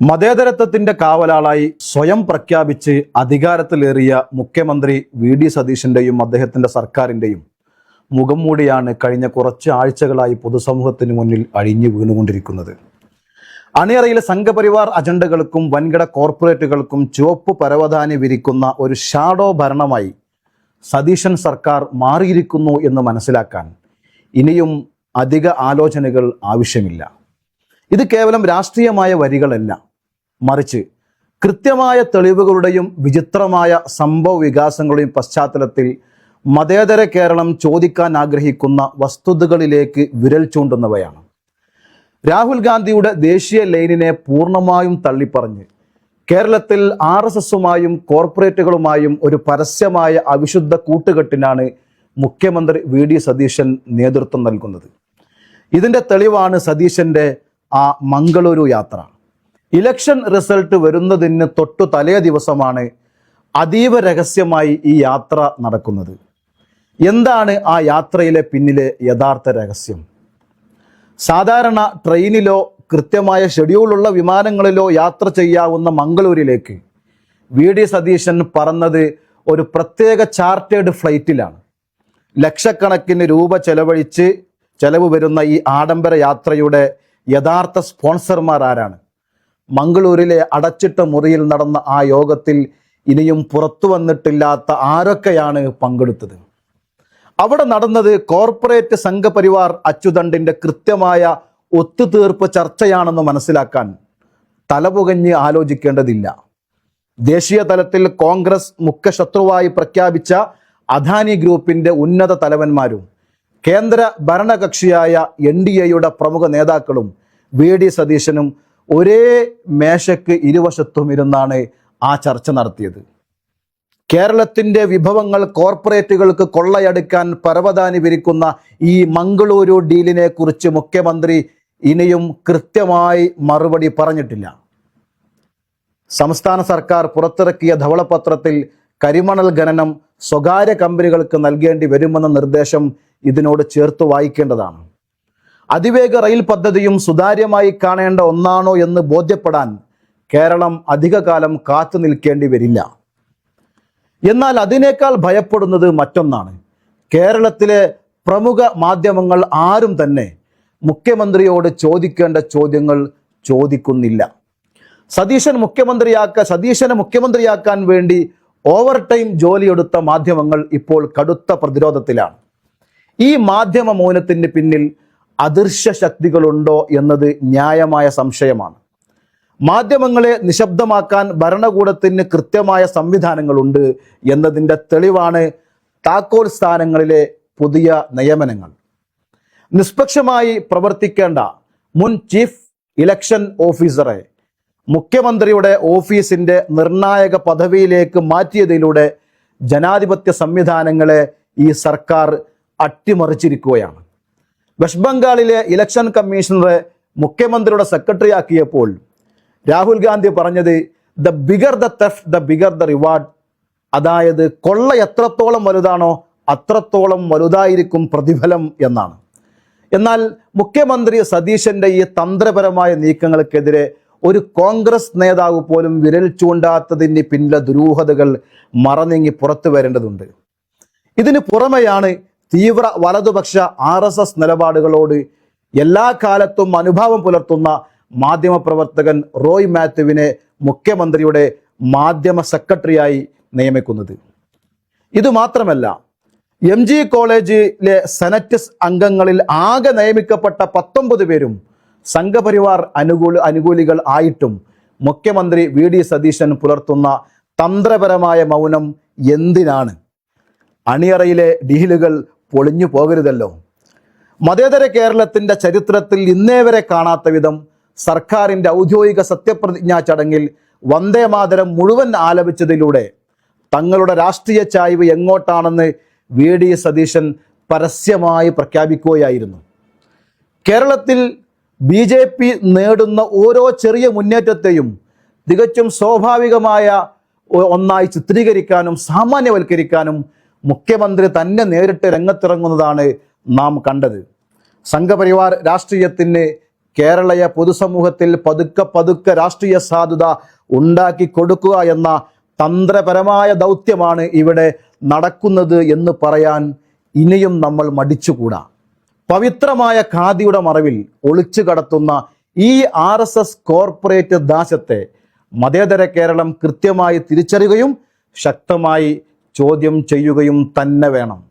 മതേതരത്വത്തിന്റെ കാവലാളായി സ്വയം പ്രഖ്യാപിച്ച് അധികാരത്തിലേറിയ മുഖ്യമന്ത്രി വി.ഡി. സതീശന്റെയും അദ്ദേഹത്തിന്റെ സർക്കാരിന്റെയും മുഖം മൂടിയാണ് കഴിഞ്ഞ കുറച്ച് ആഴ്ചകളായി പൊതുസമൂഹത്തിന് മുന്നിൽ അഴിഞ്ഞു വീണുകൊണ്ടിരിക്കുന്നത്. അണിയറയിലെ സംഘപരിവാർ അജണ്ടകൾക്കും വൻകിട കോർപ്പറേറ്റുകൾക്കും ചുവപ്പ് പരവതാനി വിരിക്കുന്ന ഒരു ഷാഡോ ഭരണമായി സതീശൻ സർക്കാർ മാറിയിരിക്കുന്നു എന്ന് മനസ്സിലാക്കാൻ ഇനിയും അധിക ആലോചനകൾ ആവശ്യമില്ല. ഇത് കേവലം രാഷ്ട്രീയമായ വരികളല്ല, മറിച്ച് കൃത്യമായ തെളിവുകളുടെയും വിചിത്രമായ സംഭവ വികാസങ്ങളുടെയും പശ്ചാത്തലത്തിൽ മതേതര കേരളം ചോദിക്കാൻ ആഗ്രഹിക്കുന്ന വസ്തുതകളിലേക്ക് വിരൽ ചൂണ്ടുന്നവയാണ്. രാഹുൽ ഗാന്ധിയുടെ ദേശീയ ലൈനിനെ പൂർണ്ണമായും തള്ളിപ്പറഞ്ഞ് കേരളത്തിൽ RSSുമായും കോർപ്പറേറ്റുകളുമായും ഒരു പരസ്യമായ അവിശുദ്ധ കൂട്ടുകെട്ടിനാണ് മുഖ്യമന്ത്രി വി.ഡി. സതീശൻ നേതൃത്വം നൽകുന്നത്. ഇതിൻ്റെ തെളിവാണ് സതീശൻ്റെ ആ മംഗളൂരു യാത്ര. ഇലക്ഷൻ റിസൾട്ട് വരുന്നതിന് തൊട്ടു തലേ ദിവസമാണ് അതീവ രഹസ്യമായി ഈ യാത്ര നടക്കുന്നത്. എന്താണ് ആ യാത്രയിലെ പിന്നിലെ യഥാർത്ഥ രഹസ്യം? സാധാരണ ട്രെയിനിലോ കൃത്യമായ ഷെഡ്യൂളുള്ള വിമാനങ്ങളിലോ യാത്ര ചെയ്യാവുന്ന മംഗളൂരിലേക്ക് വി.ഡി. സതീശൻ പറന്നത് ഒരു പ്രത്യേക ചാർട്ടേഡ് ഫ്ലൈറ്റിലാണ്. ലക്ഷക്കണക്കിന് രൂപ ചെലവ് വരുന്ന ഈ ആഡംബര യാത്രയുടെ യഥാർത്ഥ സ്പോൺസർമാർ ആരാണ്? മംഗളൂരിലെ അടച്ചിട്ട മുറിയിൽ നടന്ന ആ യോഗത്തിൽ ഇനിയും പുറത്തു വന്നിട്ടില്ലാത്ത ആരൊക്കെയാണ് പങ്കെടുത്തത്? അവിടെ നടന്നത് കോർപ്പറേറ്റ് സംഘപരിവാർ അച്ചുതണ്ടിൻ്റെ കൃത്യമായ ഒത്തുതീർപ്പ് ചർച്ചയാണെന്ന് മനസ്സിലാക്കാൻ തലപുകഞ്ഞ് ആലോചിക്കേണ്ടതില്ല. ദേശീയ തലത്തിൽ കോൺഗ്രസ് മുഖ്യ ശത്രുവായി പ്രഖ്യാപിച്ച അദാനി ഗ്രൂപ്പിൻ്റെ ഉന്നത തലവന്മാരും കേന്ദ്ര ഭരണകക്ഷിയായ NDAയുടെ പ്രമുഖ നേതാക്കളും വി.ഡി. സതീശനും ഒരേ മേശയ്ക്ക് ഇരുവശത്തും ഇരുന്നാണ് ആ ചർച്ച നടത്തിയത്. കേരളത്തിൻ്റെ വിഭവങ്ങൾ കോർപ്പറേറ്റുകൾക്ക് കൊള്ളയടിക്കാൻ പരവതാനി വിരിക്കുന്ന ഈ മംഗളൂരു ഡീലിനെ കുറിച്ച് മുഖ്യമന്ത്രി ഇനിയും കൃത്യമായി മറുപടി പറഞ്ഞിട്ടില്ല. സംസ്ഥാന സർക്കാർ പുറത്തിറക്കിയ ധവളപത്രത്തിൽ കരിമണൽ ഖനനം സ്വകാര്യ കമ്പനികൾക്ക് നൽകേണ്ടി വരുമെന്ന നിർദ്ദേശം ഇതിനോട് ചേർത്ത് വായിക്കേണ്ടതാണ്. അതിവേഗ റെയിൽ പദ്ധതിയും സുതാര്യമായി കാണേണ്ട ഒന്നാണോ എന്ന് ബോധ്യപ്പെടാൻ കേരളം അധികകാലം കാത്തു നിൽക്കേണ്ടി വരില്ല. എന്നാൽ അതിനേക്കാൾ ഭയപ്പെടുന്നത് മറ്റൊന്നാണ്. കേരളത്തിലെ പ്രമുഖ മാധ്യമങ്ങൾ ആരും തന്നെ മുഖ്യമന്ത്രിയോട് ചോദിക്കേണ്ട ചോദ്യങ്ങൾ ചോദിക്കുന്നില്ല. സതീശനെ മുഖ്യമന്ത്രിയാക്കാൻ വേണ്ടി ഓവർ ടൈം ജോലിയെടുത്ത മാധ്യമങ്ങൾ ഇപ്പോൾ കടുത്ത പ്രതിരോധത്തിലാണ്. ഈ മാധ്യമ മൗനത്തിന് പിന്നിൽ അദൃശ്യ ശക്തികളുണ്ടോ എന്നത് ന്യായമായ സംശയമാണ്. മാധ്യമങ്ങളെ നിശബ്ദമാക്കാൻ ഭരണകൂടത്തിന് കൃത്യമായ സംവിധാനങ്ങളുണ്ട് എന്നതിൻ്റെ തെളിവാണ് താക്കോൽ സ്ഥാനങ്ങളിലെ പുതിയ നിയമനങ്ങൾ. നിഷ്പക്ഷമായി പ്രവർത്തിക്കേണ്ട മുൻ ചീഫ് ഇലക്ഷൻ ഓഫീസറെ മുഖ്യമന്ത്രിയുടെ ഓഫീസിൻ്റെ നിർണായക പദവിയിലേക്ക് മാറ്റിയതിലൂടെ ജനാധിപത്യ സംവിധാനങ്ങളെ ഈ സർക്കാർ അട്ടിമറിച്ചിരിക്കുകയാണ്. വെസ്റ്റ് ബംഗാളിലെ ഇലക്ഷൻ കമ്മീഷണറെ മുഖ്യമന്ത്രിയുടെ സെക്രട്ടറി ആക്കിയപ്പോൾ രാഹുൽ ഗാന്ധി പറഞ്ഞത് the bigger the theft the bigger the reward. അതായത് കൊള്ള എത്രത്തോളം വലുതാണോ അത്രത്തോളം വലുതായിരിക്കും പ്രതിഫലം എന്നാണ്. എന്നാൽ മുഖ്യമന്ത്രി സതീശന്റെ ഈ തന്ത്രപരമായ നീക്കങ്ങൾക്കെതിരെ ഒരു കോൺഗ്രസ് നേതാവ് പോലും വിരൽ ചൂണ്ടാത്തതിന് പിന്നിലെ ദുരൂഹതകൾ മറനീങ്ങി പുറത്തു വരേണ്ടതുണ്ട്. ഇതിന് പുറമെയാണ് തീവ്ര വലതുപക്ഷ RSS നിലപാടുകളോട് എല്ലാ കാലത്തും അനുഭാവം പുലർത്തുന്ന മാധ്യമപ്രവർത്തകൻ റോയ് മാത്യുവിനെ മുഖ്യമന്ത്രിയുടെ മാധ്യമ സെക്രട്ടറിയായി നിയമിക്കുന്നത്. ഇതുമാത്രമല്ല, MG കോളേജിലെ സെനറ്റ് അംഗങ്ങളിൽ ആകെ നിയമിക്കപ്പെട്ട 19 പേരും സംഘപരിവാർ അനുകൂലികൾ ആയിട്ടും മുഖ്യമന്ത്രി വി.ഡി. സതീശൻ പുലർത്തുന്ന തന്ത്രപരമായ മൗനം എന്തിനാണ്? അണിയറയിലെ ഡീലുകൾ പൊളിഞ്ഞു പോകരുതല്ലോ. മതേതര കേരളത്തിൻ്റെ ചരിത്രത്തിൽ ഇന്നേ വരെ കാണാത്ത വിധം സർക്കാരിൻ്റെ ഔദ്യോഗിക സത്യപ്രതിജ്ഞാ ചടങ്ങിൽ വന്ദേ മാതരം മുഴുവൻ ആലപിച്ചതിലൂടെ തങ്ങളുടെ രാഷ്ട്രീയ ചായ്വ് എങ്ങോട്ടാണെന്ന് വി.ഡി. സതീശൻ പരസ്യമായി പ്രഖ്യാപിക്കുകയായിരുന്നു. കേരളത്തിൽ BJP നേടുന്ന ഓരോ ചെറിയ മുന്നേറ്റത്തെയും തികച്ചും സ്വാഭാവികമായ ഒന്നായി ചിത്രീകരിക്കാനും സാമാന്യവൽക്കരിക്കാനും മുഖ്യമന്ത്രി തന്നെ നേരിട്ട് രംഗത്തിറങ്ങുന്നതാണ് നാം കണ്ടത്. സംഘപരിവാർ രാഷ്ട്രീയത്തിന് കേരളീയ പൊതുസമൂഹത്തിൽ പതുക്കെ പതുക്കെ രാഷ്ട്രീയ സാധുത ഉണ്ടാക്കി കൊടുക്കുക എന്ന തന്ത്രപരമായ ദൗത്യമാണ് ഇവിടെ നടക്കുന്നത് എന്ന് പറയാൻ ഇനിയും നമ്മൾ മടിച്ചുകൂടാ. പവിത്രമായ ഖാദിയുടെ മറവിൽ ഒളിച്ചു കടത്തുന്ന ഈ RSS കോർപ്പറേറ്റ് ദാസ്യത്തെ മതേതര കേരളം കൃത്യമായി തിരിച്ചറിയുകയും ശക്തമായി ചോദ്യം ചെയ്യുകയും തന്നെ വേണം.